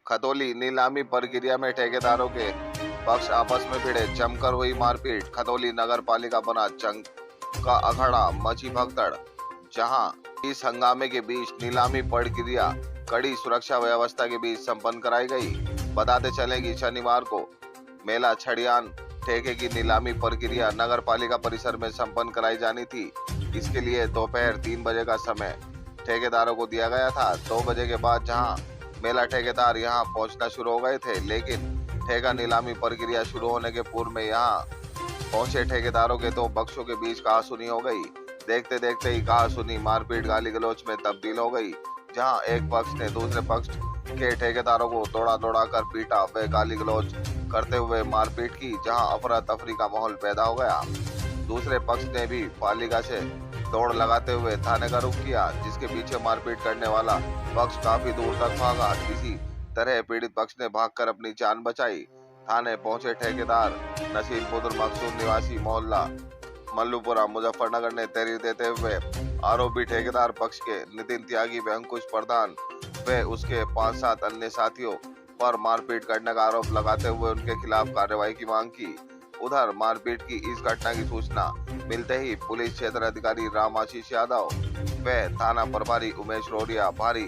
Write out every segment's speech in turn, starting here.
खतौली नीलामी प्रक्रिया में ठेकेदारों के पक्ष आपस में भिड़े, जमकर हुई मारपीट। खतौली नगर पालिका बना जंग का अखाड़ा, मची भगदड़। जहां इस हंगामे के बीच नीलामी प्रक्रिया कड़ी सुरक्षा व्यवस्था के बीच संपन्न कराई गई। बताते चले कि शनिवार को मेला छड़ियान ठेके की नीलामी प्रक्रिया नगर पालिका परिसर में संपन्न कराई जानी थी। इसके लिए दोपहर 3 बजे का समय ठेकेदारों को दिया गया था। 2 बजे के बाद जहां मेला ठेकेदार यहां पहुंचना शुरू हो गए थे, लेकिन ठेका नीलामी प्रक्रिया शुरू होने के पूर्व में यहां पहुंचे ठेकेदारों के दो पक्षों के बीच कहासुनी हो गई। देखते देखते ही कहासुनी मारपीट गाली गलौज में तब्दील हो गई, जहां एक पक्ष ने दूसरे पक्ष के ठेकेदारों को दौड़ा कर पीटा व गाली गलौज करते हुए मारपीट की, जहां अफरा तफरी का माहौल पैदा हो गया। दूसरे पक्ष ने भी पालिका से दौड़ लगाते हुए थाने का रुख किया, जिसके पीछे मारपीट करने वाला पक्ष काफी दूर तक भागा। किसी तरह पीड़ित पक्ष ने भागकर अपनी जान बचाई। थाने पहुंचे ठेकेदार नसीम पुत्र मकसूद निवासी मोहल्ला मल्लूपुरा मुजफ्फरनगर ने तहरीर देते हुए आरोपी ठेकेदार पक्ष के नितिन त्यागी व अंकुश प्रधान व उसके 5-7 अन्य साथियों पर मारपीट करने का आरोप लगाते हुए उनके खिलाफ कार्रवाई की मांग की। उधर मारपीट की इस घटना की सूचना मिलते ही पुलिस क्षेत्र अधिकारी राम आशीष यादव व थाना प्रभारी उमेश रोडिया भारी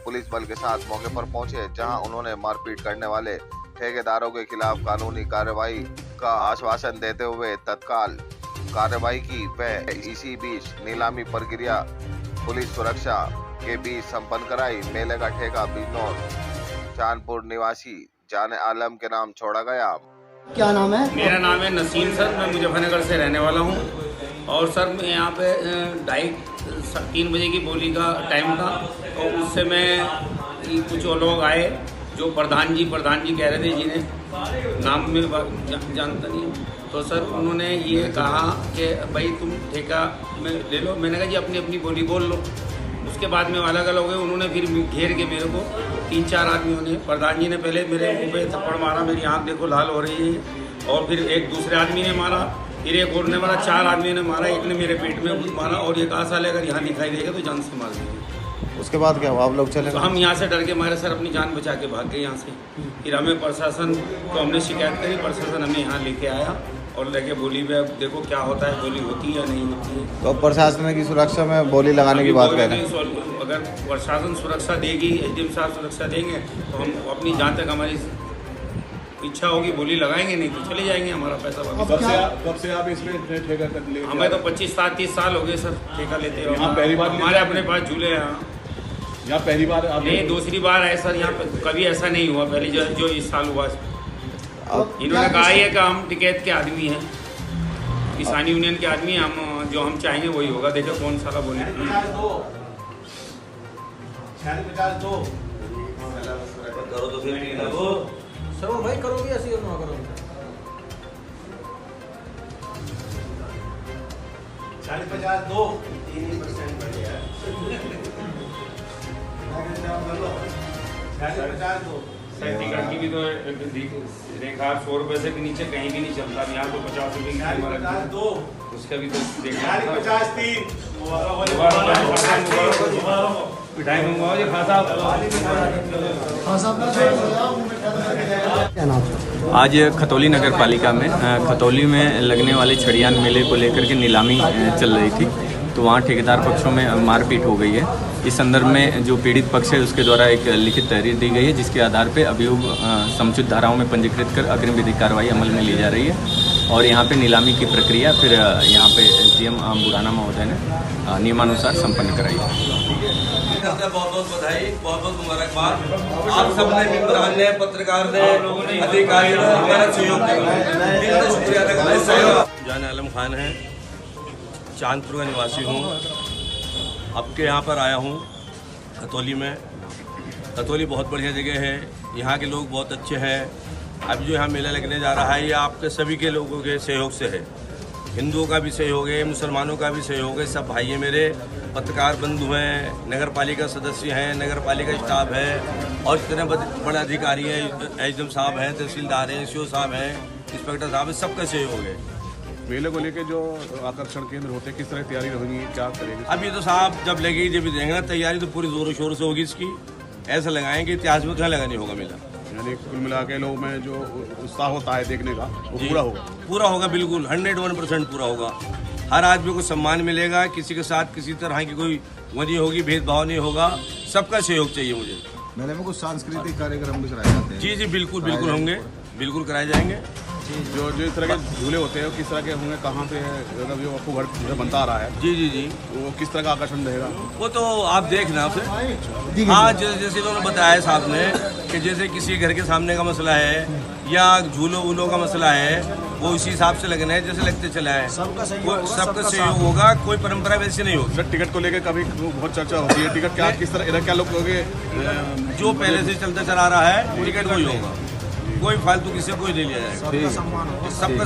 पुलिस बल के साथ मौके पर पहुंचे, जहां उन्होंने मारपीट करने वाले ठेकेदारों के खिलाफ कानूनी कार्रवाई का आश्वासन देते हुए तत्काल कार्रवाई की व इसी बीच नीलामी प्रक्रिया पुलिस सुरक्षा के बीच संपन्न कराई। मेले का ठेका बिजनौर चांदपुर निवासी जाने आलम के नाम छोड़ा गया। क्या नाम है? मेरा नाम है नसीम सर, मैं मुजफ्फरनगर से रहने वाला हूँ। और सर मैं यहाँ पे 2:30-3 बजे की बोली का टाइम था, और उससे मैं कुछ लोग आए जो प्रधान जी कह रहे थे, जिन्हें नाम में जानता नहीं। तो सर उन्होंने ये कहा कि भाई तुम ठेका में ले लो। मैंने कहा जी अपनी अपनी बोली बोल लो। उसके बाद में अलग अलग हो गए। उन्होंने फिर घेर के मेरे को 3-4 आदमियों ने, प्रधान जी ने पहले मेरे मुंह पे थप्पड़ मारा, मेरी आंख देखो लाल हो रही है, और फिर एक दूसरे आदमी ने मारा, फिर एक और ने मारा, 4 आदमी ने मारा। एक ने मेरे पेट में मारा और ये कहा साले अगर यहाँ दिखाई देगा तो जान से मार देंगे। उसके बाद क्या हुआ? आप लोग चले? तो हम यहाँ से डर के मारे सर अपनी जान बचा के भाग गए यहाँ से। फिर हमें प्रशासन को हमने शिकायत करी, प्रशासन हमें यहाँ लेके आया और लेके बोली में अब देखो क्या होता है, गोली होती है या नहीं होती है। तो प्रशासन की सुरक्षा में बोली लगाने की बात कह रहे हैं। अगर प्रशासन सुरक्षा देगी, एसडीएम साहब सुरक्षा देंगे, तो हम अपनी जहाँ तक हमारी इच्छा होगी बोली लगाएंगे, नहीं तो चले जाएंगे, हमारा पैसा वापस। कब से आप इसमें ठेका कर ले? हमें तो 25-30 साल हो गए सर ठेका लेते हुए। पहली बार हमारे अपने पास झूले हैं यहाँ पहली बार? नहीं, दूसरी बार है सर। यहाँ पे कभी ऐसा नहीं हुआ, पहले जो इस साल हुआ। इन्होंने कहा है कि हम टिकैत के आदमी हैं, किसान यूनियन के आदमी, हम जो हम चाहेंगे वही होगा। देखो कौन साला बोले। सर भाई करोगे ऐसी और ना करोगे? 40-50 दो 3% बढ़ गया। 40-50 दो। टिकट की भी तो रेखा 100 रुपये से भी नीचे कहीं भी नहीं चलता। यहाँ तो 50 रुपये की दो, उसका भी तो देखा। 40-50-3 मिठाई मंगवाओ जी खासा। क्या नाम है? आज खतौली नगर पालिका में खतौली में लगने वाले छड़ियान मेले को लेकर के नीलामी चल रही थी, तो वहाँ ठेकेदार पक्षों में मारपीट हो गई है। इस संदर्भ में जो पीड़ित पक्ष है उसके द्वारा एक लिखित तहरीर दी गई है, जिसके आधार पर अभियोग समुचित धाराओं में पंजीकृत कर अग्रिम विधिक कार्रवाई अमल में ली जा रही है। और यहाँ पे नीलामी की प्रक्रिया फिर यहाँ पे एसडीएम बुराना महोदय ने नियमानुसार संपन्न कराई। बहुत बहुत बधाई, बहुत बहुत मुबारकबाद। आप सबने मेंबरान ने, पत्रकार ने, अधिकारी ने हमारा सहयोग दिया, शुक्रिया अदा करते। जान आलम खान है, चांदपुर का निवासी हूँ। आपके यहाँ पर आया हूँ खतौली में। खतौली बहुत बढ़िया जगह है, यहाँ के लोग बहुत अच्छे हैं। अभी जो यहाँ मेला लगने जा रहा है ये आपके सभी के लोगों के सहयोग से है। हिंदुओं का भी सहयोग है, मुसलमानों का भी सहयोग है। सब भाई मेरे पत्रकार बंधु हैं, नगर पालिका सदस्य हैं, नगर पालिका स्टाफ है, और जितने बड़े अधिकारी हैं, एसडीएम साहब हैं, तहसीलदार हैं, सीओ साहब हैं, इंस्पेक्टर साहब हैं, सबका सहयोग है। मेले को लेके जो आकर्षण केंद्र होते हैं, किस तरह तैयारी रहेगी, क्या करेंगे? अब ये तो साहब जब लगेगी जब भी देंगे ना, तैयारी तो पूरी जोरों शोरों से होगी इसकी। ऐसा लगाएं कि इतिहास में कहाँ लगा नहीं होगा मेला। यानी कुल मिला के लोगों में जो उत्साह होता है देखने का वो जी, पूरा होगा। पूरा होगा, बिल्कुल 101% पूरा होगा। हर आदमी को सम्मान मिलेगा, किसी के साथ किसी तरह की कोई वो नहीं होगी, भेदभाव नहीं होगा, सबका सहयोग चाहिए मुझे। मेले में कुछ सांस्कृतिक कार्यक्रम भी कराए जाते हैं। जी जी बिल्कुल बिल्कुल होंगे, बिल्कुल कराए जाएंगे। जो जो इस तरह के झूले होते हैं वो किस तरह के होंगे, कहाँ से मतलब जो आपको घर जो बनता आ रहा है जी जी जी वो किस तरह का आकर्षण रहेगा? वो तो आप देखना फिर। हाँ, जैसे उन्होंने बताया साहब ने कि जैसे किसी घर के सामने का मसला है या झूलों वूलों का मसला है, वो इसी हिसाब से लगना है जैसे लगते चला है। सबका सहयोग होगा, कोई परंपरा वैसे नहीं होगी। सर टिकट को लेकर कभी बहुत चर्चा होती है, टिकट क्या किस तरह इधर क्या लोग कहोगे? जो पहले से चलता चला रहा है टिकट वही होगा, कोई फालतू किसी कोई नहीं लिया जाएगा। सबका